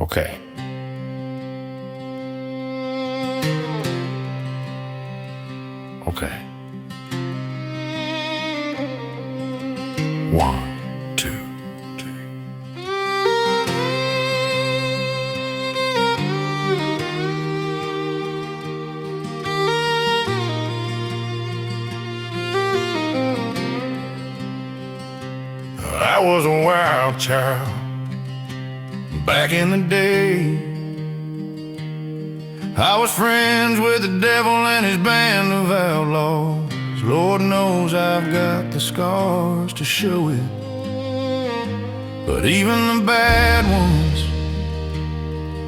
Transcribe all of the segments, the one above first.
Okay. Okay. 1, 2, 3. I was a wild child back in the day. I was friends with the devil and his band of outlaws. Lord knows I've got the scars to show it. But even the bad ones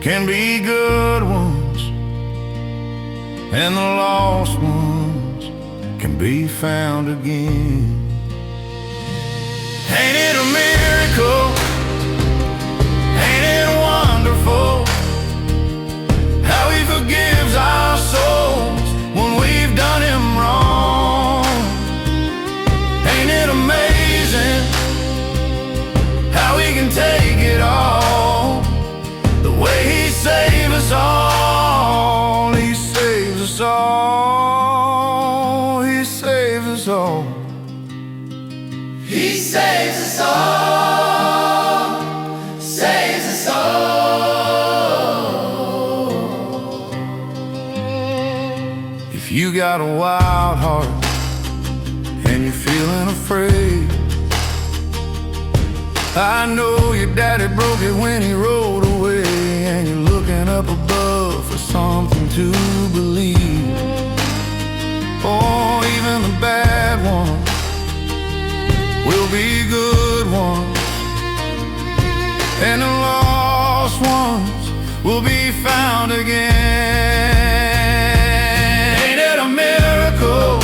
can be good ones, and the lost ones can be found again. Ain't it a miracle? Ain't it wonderful how he forgives our souls when we've done him wrong? Ain't it amazing how he can take it all, the way he saves us all? He saves us all. He saves us all. He saves us all, saves us all. If you got a wild heart and you're feeling afraid, I know your daddy broke it when he rode away, and you're looking up above for something to believe. Oh, even the bad ones will be good ones, and the lost ones will be found again. Ain't it a miracle?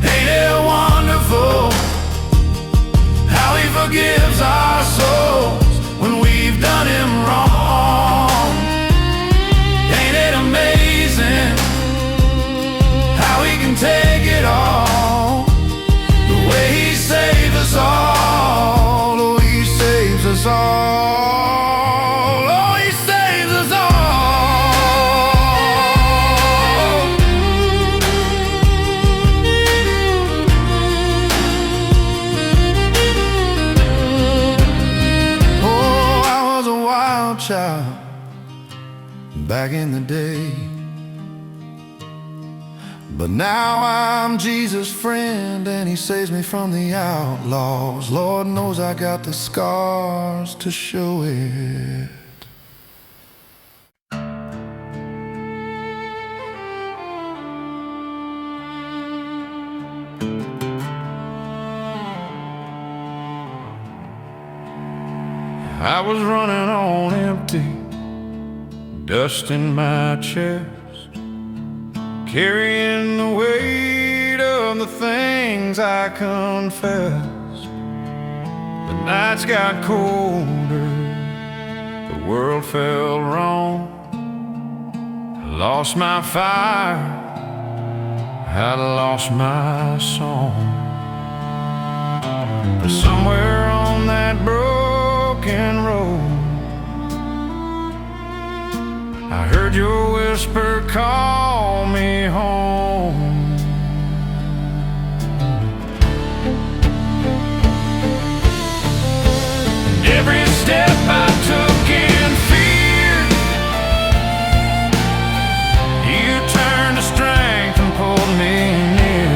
Ain't it wonderful how he forgives our souls when we've done him wrong? Ain't it amazing how he can take it all, the way he saves us all? Oh, he saves us all. Oh, he saves us all. Oh, I was a wild child back in the day, but now I'm Jesus' friend, and he saves me from the outlaws. Lord knows I got the scars to show it. I was running on empty, dust in my chest, carrying the weight of the things I confessed. The nights got colder, the world felt wrong. I lost my fire, I lost my song. But somewhere on that broken road, I heard your whisper call me home. And every step I took in fear, you turned to strength and pulled me near.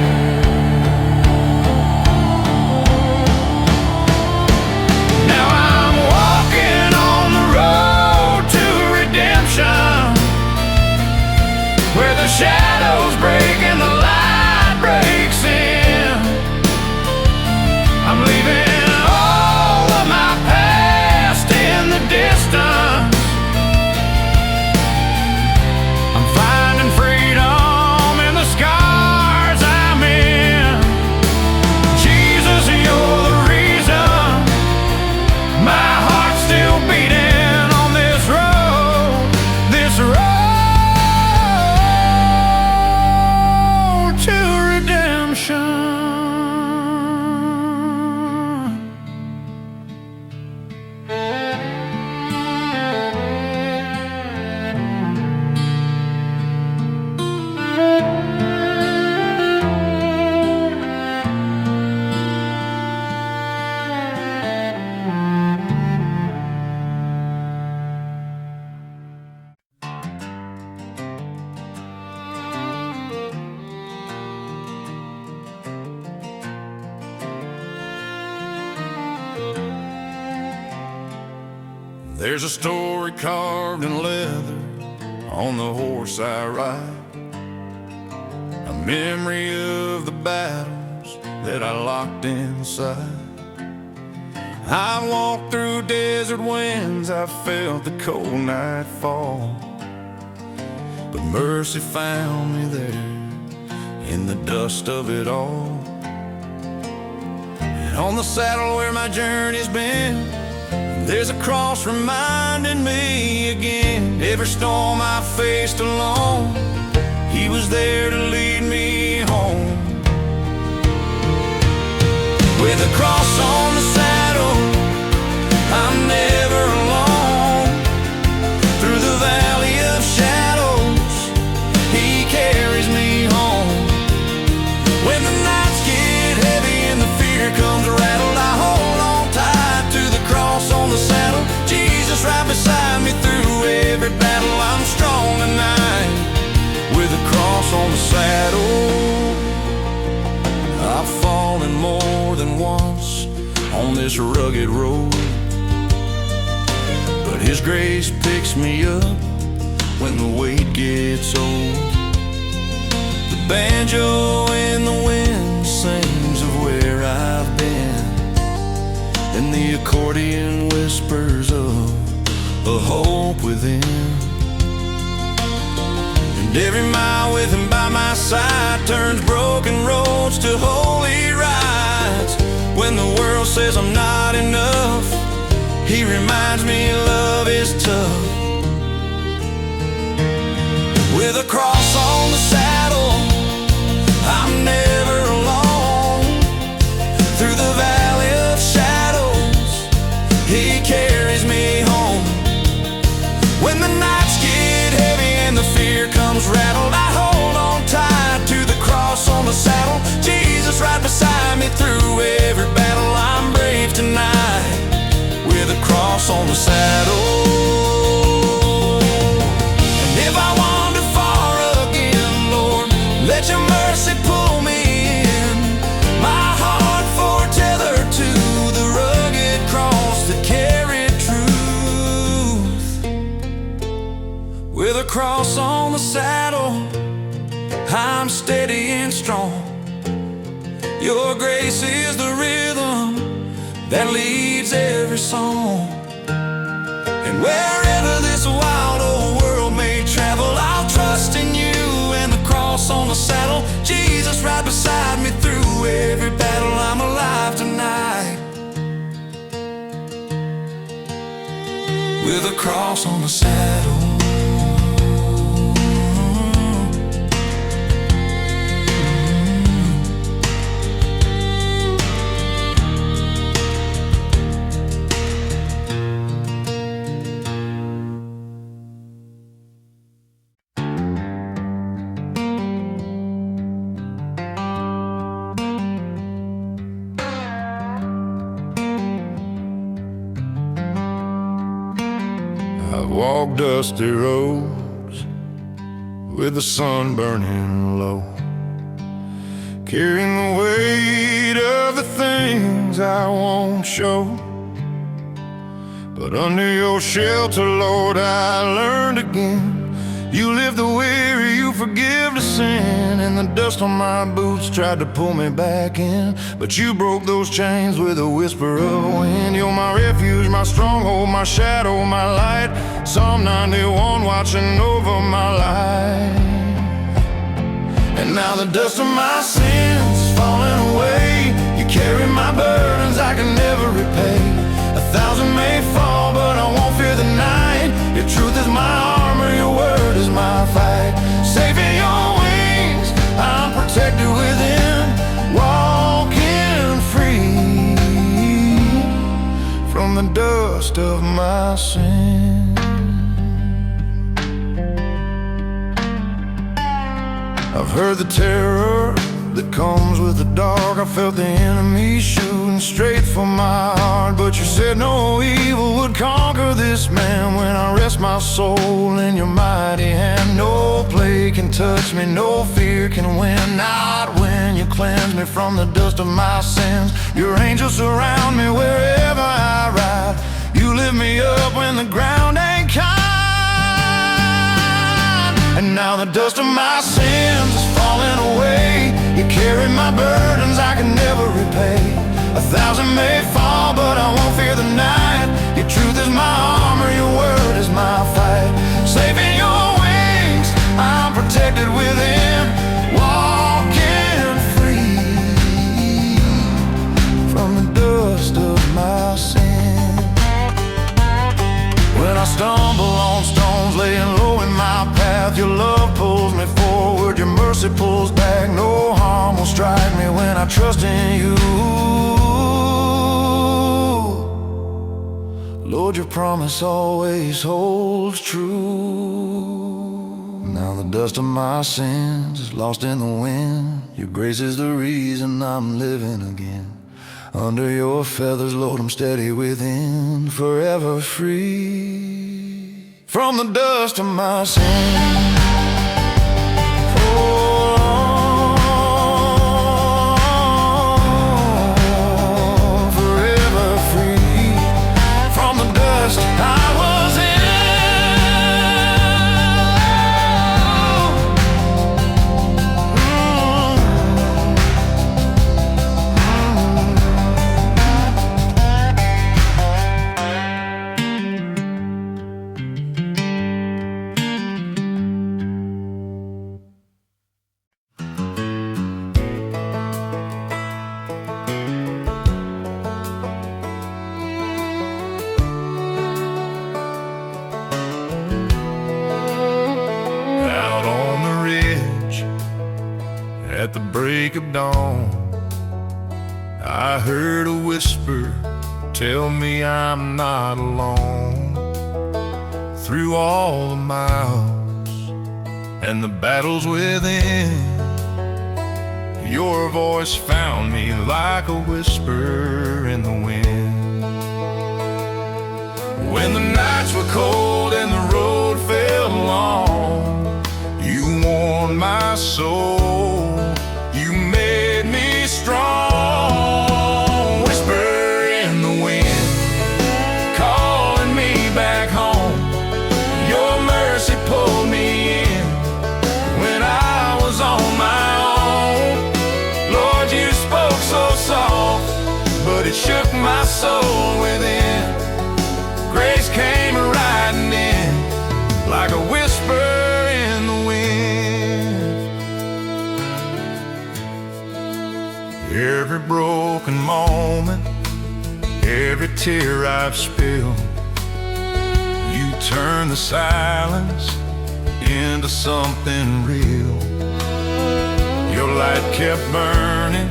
Now I'm walking on the road to redemption, where the shadows break There's a story carved in leather on the horse I ride, a memory of the battles that I locked inside. I've walked through desert winds, I've felt the cold night fall, but mercy found me there in the dust of it all. And on the saddle where my journey's been, there's a cross reminding me again. Every storm I faced alone, He was there to lead me home. With a cross on the saddle, I'm never alone. Through the valley of shadows, He carries me home. When the nights get heavy and the fear comes rattled, I hold on tight to the cross on the saddle. Jesus right beside me through every battle. I'm strong tonight with a cross on the saddle. I've fallen more than once on this rugged road, but His grace picks me up when the weight gets old. The banjo in the wind sings of where I've been, and the accordion whispers of a hope within. And every mile with Him by my side turns broken roads to holy rides. When the world says I'm not enough, He reminds me love is tough. With a cross on the saddle, I'm never alone. Through the valley of shadows, He carries me home. When the nights get heavy and the fear comes rattled, I hold on tight to the cross on the saddle. Jesus right beside me through every battle. I'm brave tonight with a cross on the saddle. And if I wander far again, Lord, let Your mercy pull me in. My heart foretethered to the rugged cross that carried truth. With a cross on the saddle, I'm steady and strong. Your grace is the rhythm that leads every song. And wherever this wild old world may travel, I'll trust in You and the cross on the saddle. Jesus right beside me through every battle. I'm alive tonight with a cross on the saddle. I've walked dusty roads with the sun burning low, carrying the weight of the things I won't show. But under Your shelter, Lord, I learned again. You lift the weary, You forgive the sin, and the dust on my boots tried to pull me back in, but You broke those chains with a whisper of wind. You're my refuge, my stronghold, my shadow, my light. Psalm 91 watching over my life. And now the dust of my sins is falling away. You carry my burdens I can never repay. 1,000 may fall, but I won't fear the night. Your truth is my armor, Your word is my fight. Safe in Your wings, I'm protected within, walking free from the dust of my sin. I've heard the terror that comes with the dark. I felt the enemy shooting straight for my heart, but You said no evil would conquer this man. When I rest my soul in Your mighty hand, no plague can touch me, no fear can win. Not when You cleanse me from the dust of my sins. Your angels surround me wherever I ride. You lift me up when the ground ain't kind. And now the dust of my sins is falling away. You carry my burdens I can never repay. 1,000 may fall, but I won't fear the night. Your truth is my armor, your word is my fight. Safe in your wings, I'm protected within. Walking free from the dust of my sin. When I stumble on stones, laying low in my path, your love pulls me forward, your mercy pulls back. No harm will strike me when I trust in you. Lord, your promise always holds true. Now the dust of my sins is lost in the wind. Your grace is the reason I'm living again. Under your feathers, Lord, I'm steady within, forever free from the dust of my sin. At the break of dawn, I heard a whisper tell me I'm not alone. Through all the miles and the battles within, your voice found me like a whisper in the wind. When the nights were cold and the road felt long, you warmed my soul. You made me strong. Whisper in the wind, calling me back home. Your mercy pulled me in when I was on my own. Lord, you spoke so soft, but it shook my soul within. Grace came riding in like a whisper in the wind. Every broken moment, every tear I've spilled, you turn the silence into something real. Your light kept burning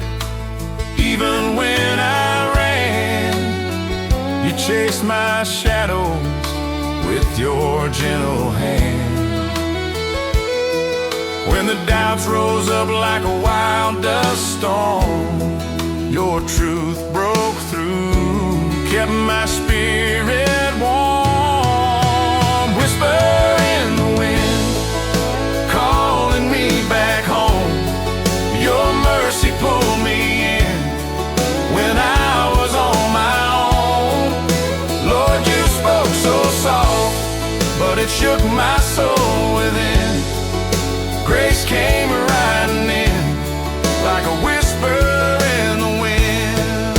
even when I ran. You chased my shadows with your gentle hand. When the doubts rose up like a wild dust storm, your truth broke through, kept my spirit warm. Whisper in the wind, calling me back home. Your mercy pulled me in when I was on my own. Lord, you spoke so soft, but it shook my soul within. Grace came riding in like a whisper in the wind.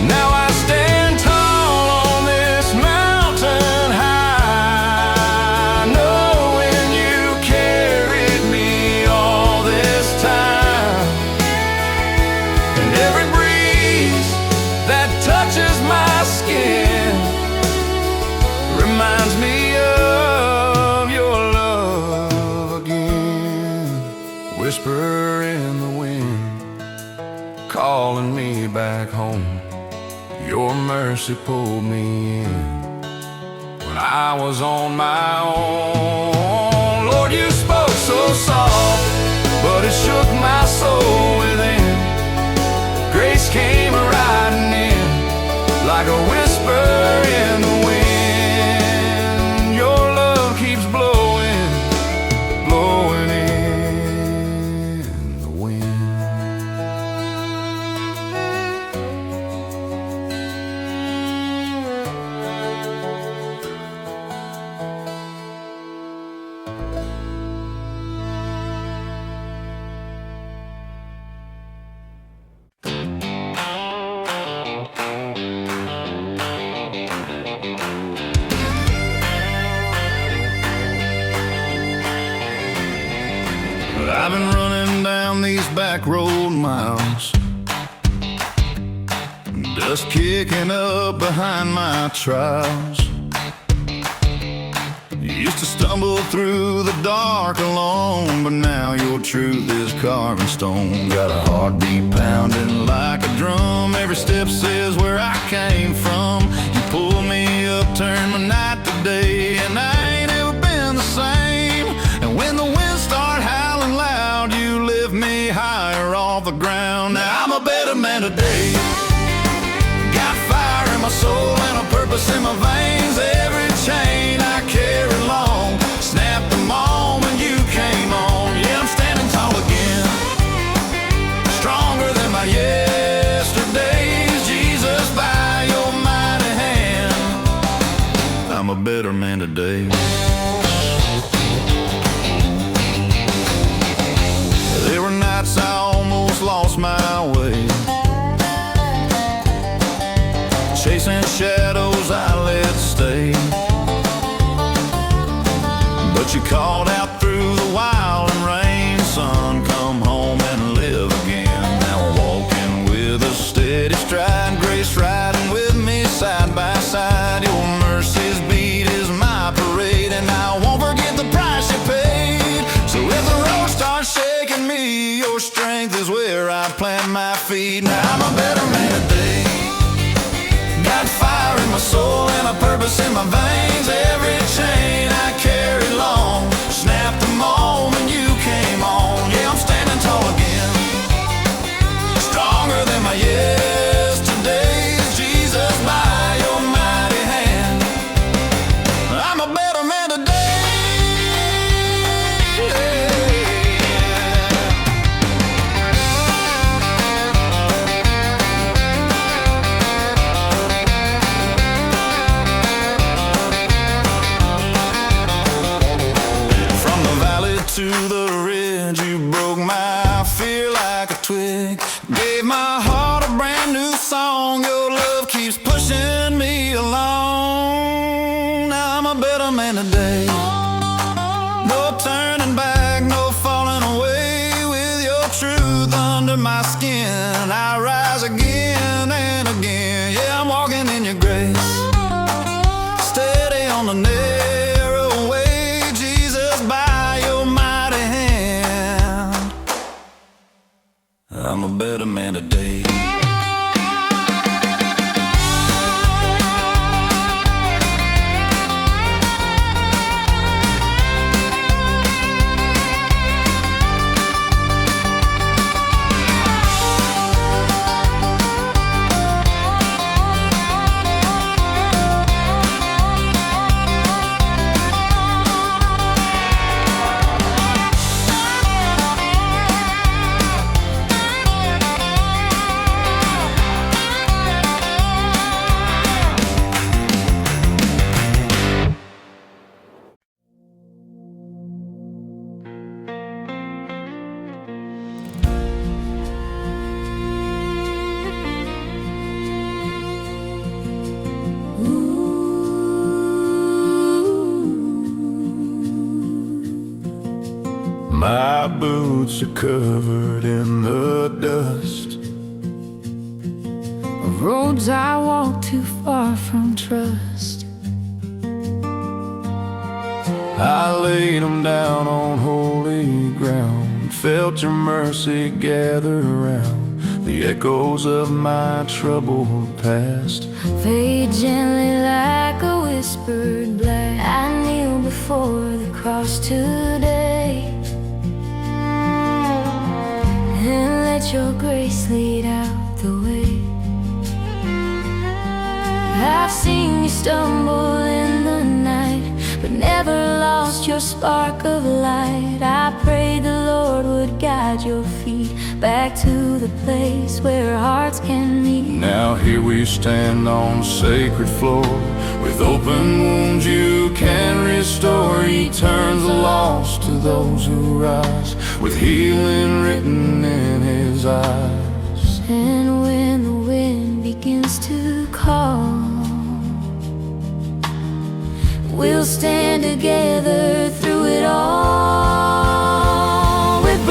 Now I stand tall on this mountain high, knowing you carried me all this time. And every breeze that touches my skin reminds me of your love again. Whisper in the wind, calling me back home. Your mercy pulled me in when I was on my own. Lord, you spoke so soft, but it shook my soul within. Grace came riding in like a whisper in the wind. Your love keeps blowing, blowing in the wind. I've been running down these back road miles, dust kicking up behind my trials. Used to stumble through the dark alone, but now your truth is carved in stone. Got a heartbeat pounding like a drum, every step says where I came from. You pulled me up, turned my night to day, and I ain't ever been the same. And when the winds start howling loud, you lift me higher off the ground. Now I'm a better man today. Got fire in my soul and a purpose in my veins. Every chain I carry long snapped the moment you came on. Yeah, I'm standing tall again, stronger than my yesterdays. Jesus, by your mighty hand, I'm a better man today. There were nights I almost lost my way, chasing shadows I let stay. But you called out through the wild and rain. Son, come home and live again. Now I'm walking with a steady stride, grace riding with me side by side. Your mercy's beat is my parade, and I won't forget the price you paid. So if the road starts shaking me, your strength is where I plant my feet. Now I'm a better man today. Got fire in my soul and a purpose in my veins. Every chain I carry long snapped the moment you came on. Yeah, I'm standing tall again, stronger than my yesterdays. Jesus, by your mighty hand, I'm a better man today. To the ridge, you broke my fear like a twig, gave my heart a brand new song. Your love keeps pushing me along. Now I'm a better man today. No turning back, no falling away. With your truth under my skin, I rise again and again. Yeah, I'm walking in your grace, steady on the narrow way. Jesus, by your mighty hand, I'm a better man today. My boots are covered in the dust of roads I walk too far from trust. I laid them down on holy ground, felt your mercy gather around. The echoes of my troubled past Fade gently like a whispered blast. I kneel before the cross today, and let your grace lead out the way. I've seen you stumble in the night, but never lost your spark of light. I prayed the Lord would guide your feet back to the place where hearts can meet. Now here we stand on sacred floor, with open wounds you can restore. He turns the lost to those who rise, with healing written in his eyes. And when the wind begins to call, we'll stand together through it all. With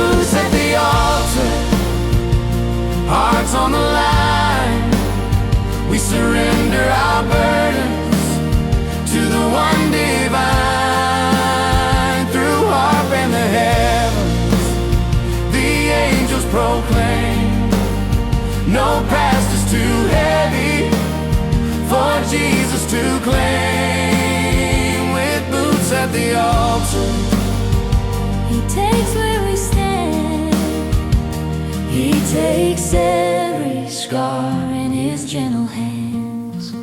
on the line. We surrender our burdens to the one divine. Through harp and the heavens, the angels proclaim, no past is too heavy for Jesus to claim. With boots at the altar, He takes where we stand. He takes every scar in His gentle hands.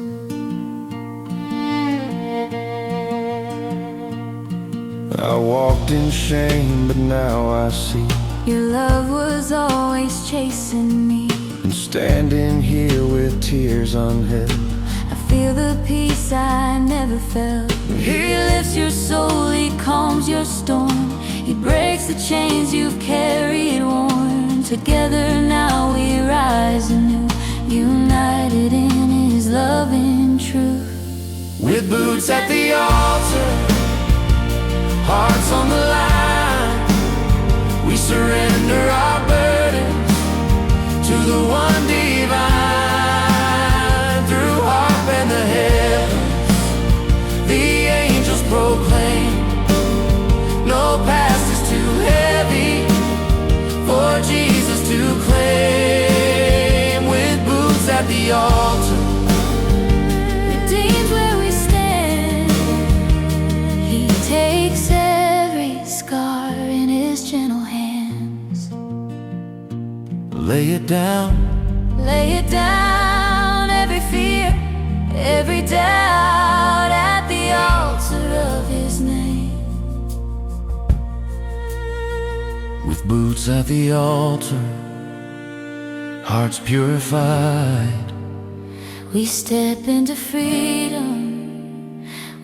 I walked in shame, but now I see Your love was always chasing me. and standing here with tears unheld. I feel the peace I never felt. He lifts your soul, He calms your storm. He breaks the chains you've carried worn. Together now we rise anew, united in His love and truth. With boots at the altar, hearts on the line, we surrender our burdens to the one divine. Through harp and the heavens, the angels proclaim, no past is too heavy for Jesus to claim. With boots at the altar, Redeemed where we stand. He takes every scar in His gentle hands. lay it down. Lay it down, every fear, every doubt at the altar of His name. With boots at the altar, hearts purified, We step into freedom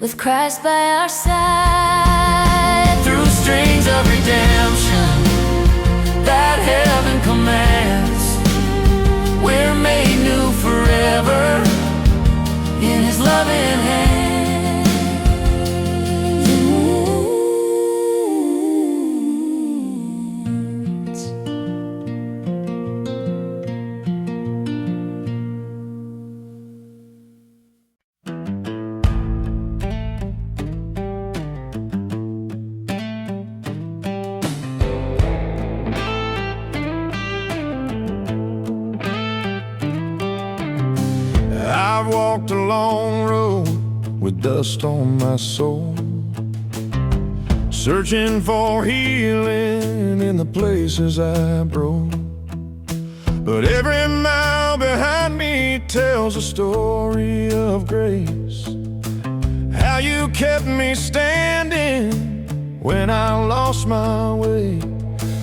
with Christ by our side. through strings of redemption that heaven commands, we're made new forever in His loving hands. I've walked a long road with dust on my soul, searching for healing in the places I broke. But every mile behind me tells a story of grace, how you kept me standing when I lost my way.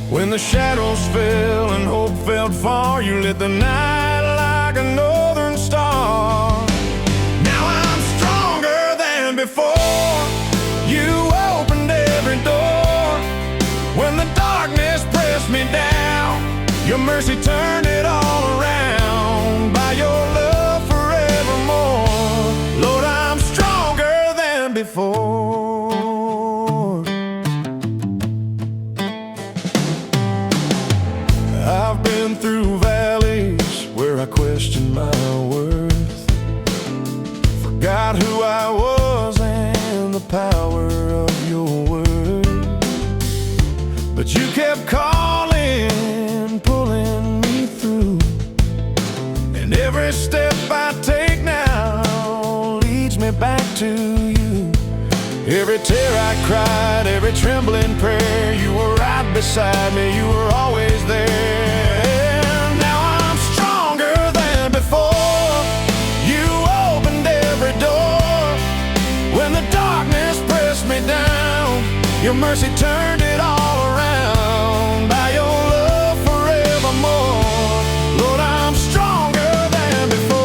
When the shadows fell and hope felt far, you lit the night like a northern star. Now I'm stronger than before. You opened every door. When the darkness pressed me down, your mercy turned it all around. By your love forevermore, Lord, I'm stronger than before. I've been through valleys where I questioned my worth, forgot who I was and the power of your word. But you kept calling, pulling me through, and every step I take now leads me back to you. Every tear I cried, every trembling prayer, you were right beside me, you were always there. Now I'm stronger than before. You opened every door. When the darkness pressed me down, your mercy turned it all around. By your love forevermore, Lord, I'm stronger than before.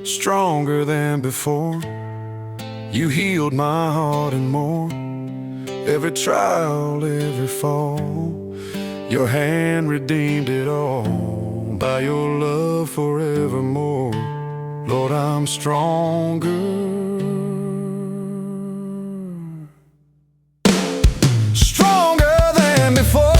stronger than before. You healed my heart and more. Every trial, every fall, your hand redeemed it all. By your love forevermore, Lord, I'm stronger. Stronger than before.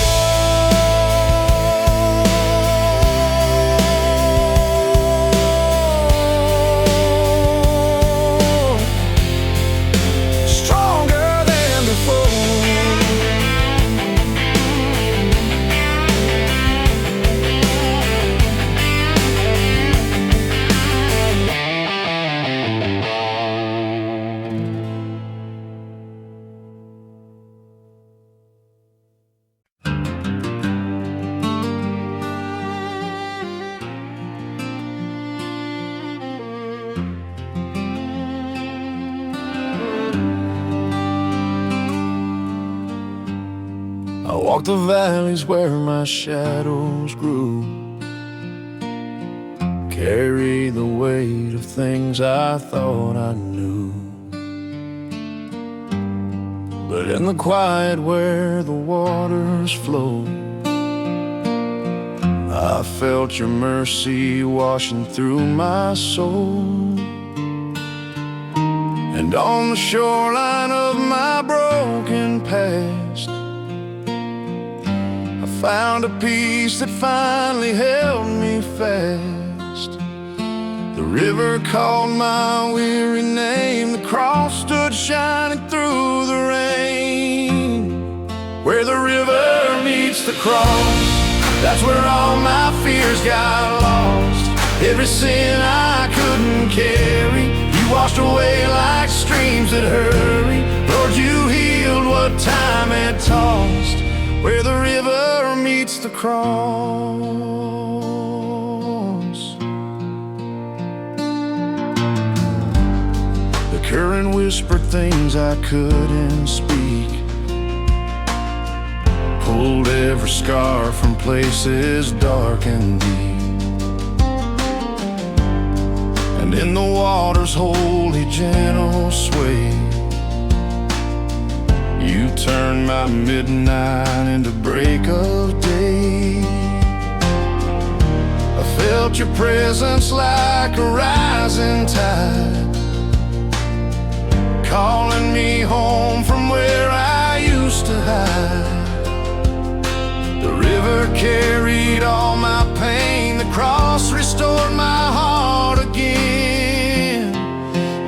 I walked the valleys where my shadows grew, carried the weight of things I thought I knew. But in the quiet where the waters flow, I felt your mercy washing through my soul. And on the shoreline of my broken past, found a peace that finally held me fast. The river called my weary name, the cross stood shining through the rain. Where the river meets the cross, that's where all my fears got lost. Every sin I couldn't carry, you washed away like streams that hurry. Lord, you healed what time had tossed. Where the river meets the cross, the current whispered things I couldn't speak, pulled every scar from places dark and deep. And in the water's holy gentle sway, you turned my midnight into break of day. I felt your presence like a rising tide, calling me home from where I used to hide. The river carried all my pain, the cross restored my heart again.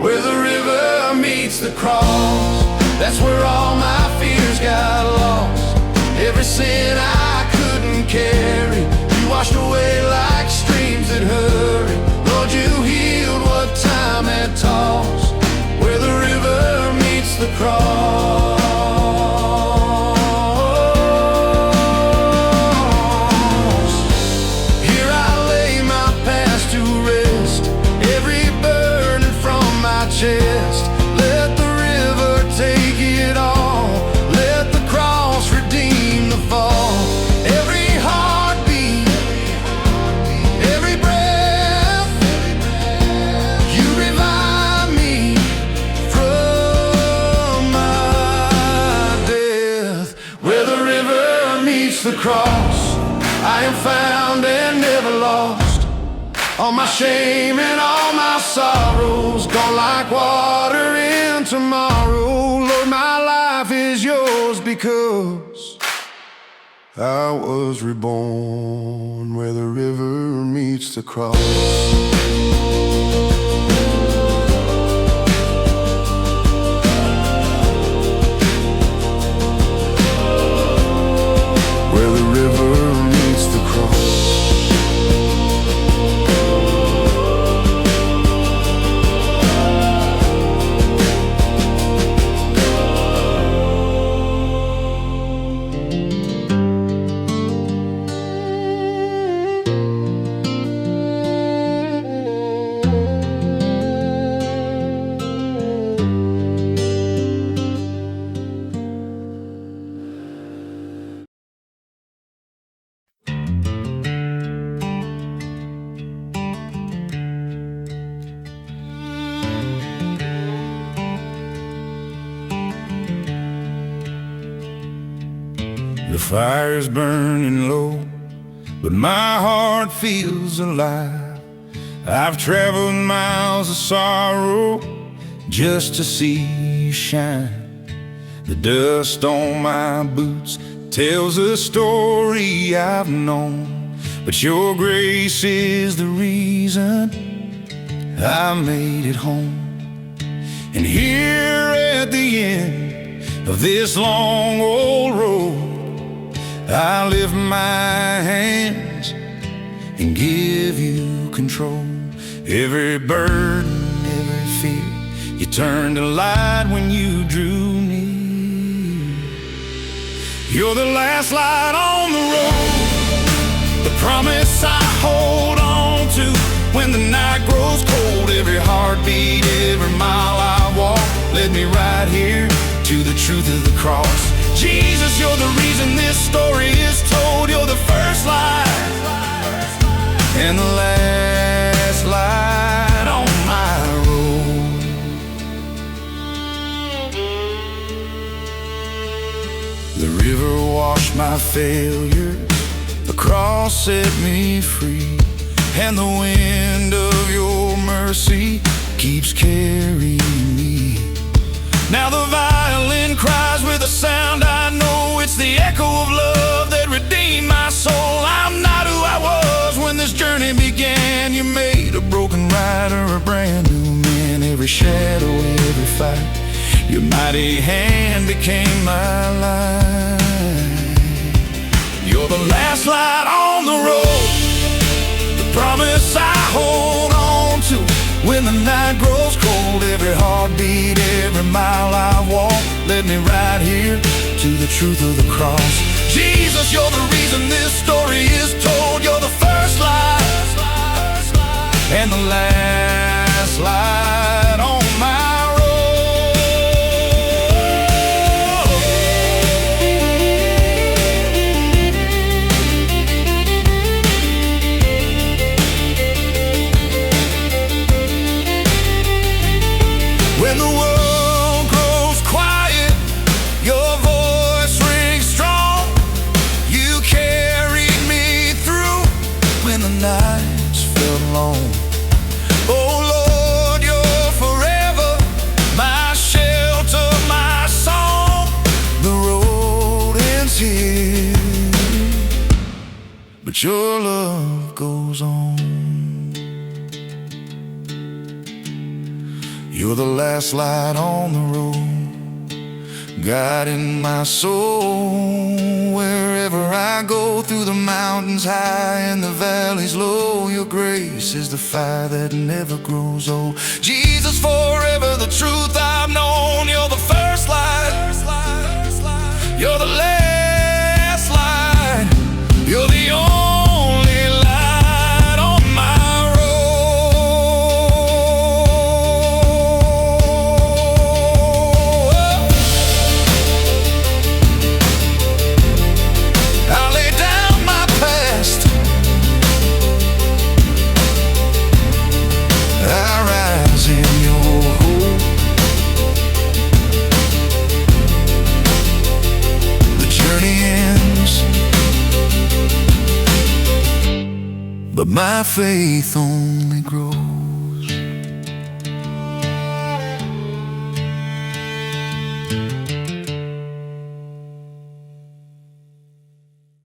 Where the river meets the cross, that's where all my fears got lost. Every sin I couldn't carry, you washed away like streams that hurry. Lord, you healed what time had tossed. Where the river meets the cross, here I lay my past to rest, every burden from my chest. Let the river take it all, let the cross redeem the fall. Every heartbeat, every breath, you revive me from my death. Where the river meets the cross, I am found and never lost. All my shame and all my sorrows gone like water in tomorrow. Lord, my life is yours because I was reborn where the river meets the cross. Where the river meets the cross. fire's burning low, but my heart feels alive. I've traveled miles of sorrow just to see you shine. The dust on my boots tells a story I've known, but your grace is the reason I made it home. And here at the end of this long old road, I lift my hands and give you control. Every burden, every fear, you turned to light when you drew near. You're the last light on the road, the promise I hold on to when the night grows cold. Every heartbeat, every mile I walk led me right here to the truth of the cross. Jesus, you're the reason this story is told. You're the first light and the last light on my road. The river washed my failures, the cross set me free, and the wind of your mercy keeps carrying me. Now the violin cries with a sound I know. It's the echo of love that redeemed my soul. I'm not who I was when this journey began. You made a broken rider a brand new man. Every shadow, every fight, your mighty hand became my light. You're the last light on the road, the promise I hold on to when the night grows cold. Every heartbeat, every mile I walk led me right here to the truth of the cross. Jesus, you're the reason this story is told. You're the first light and the last light on my when the world grows quiet, your voice rings strong. You carried me through when the nights felt long. Oh Lord, you're forever my shelter, my song. The road ends here, but your love goes on. You're the last light on the road, guiding my soul. Wherever I go, through the mountains high and the valleys low, your grace is the fire that never grows old. Jesus, forever the truth I've known. You're the first light, you're the last light, you're the only light on my road. I lay down my past, I rise in your hope. The journey ends, but my faith only grows.